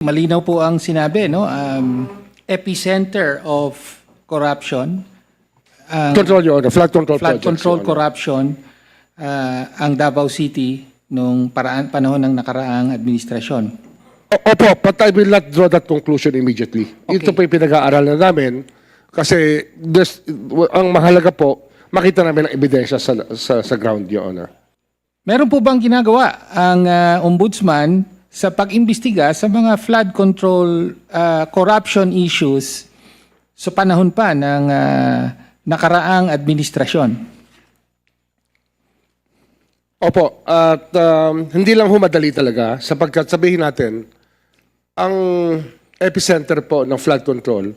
Malinaw po ang sinabi, no? Epicenter of corruption. Control, Your Honor. Flood control Flood projects, control Your Honor. corruption ang Davao City nung panahon ng nakaraang administrasyon. Opo, but I will not draw that conclusion immediately. Okay. Ito po yung pinag-aaralan namin kasi ang mahalaga po, makita namin ang ebidensya sa ground, Your Honor. Meron po bang ginagawa ang ombudsman sa pag-imbestiga sa mga flood control corruption issues sa panahon pa ng nakaraang administrasyon? Opo, at hindi lang humadali talaga sapagkat sabihin natin, ang epicenter po ng flood control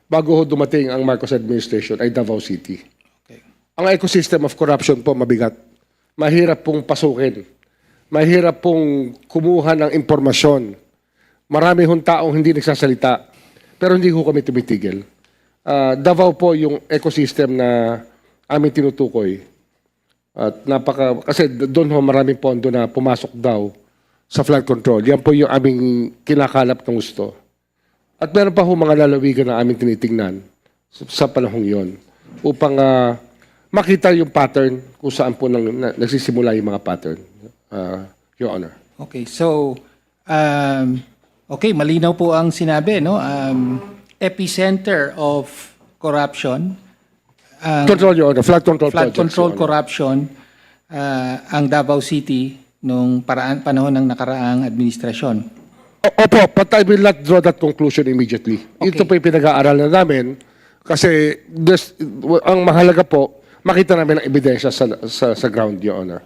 bago dumating ang Marcos administration ay Davao City. Okay. Ang ecosystem of corruption po mabigat. Mahirap pong pasukin. Mahirap pong kumuha ng impormasyon. Marami hong taong hindi nagsasalita. Pero hindi ko kami tumitigil. Davao po yung ecosystem na aming tinutukoy. At kasi doon ho maraming pondo na pumasok daw sa flood control. Yan po yung aming kinakalap ng gusto. At meron pa ho mga lalawigan na aming tinitingnan sa panahong yon upang makita yung pattern kung saan po nagsisimula yung mga pattern, Your Honor. Okay, so okay, malinaw po ang sinabi, no? Epicenter of corruption. Control, Your Honor. Flood control Flood projects, control Your Honor. corruption ang Davao City nung panahon ng nakaraang administrasyon. Opo, but I will not draw that conclusion immediately. Okay. Ito po yung pinag-aaralan namin kasi ang mahalaga po, makita namin ang ebidensya sa ground, Your Honor.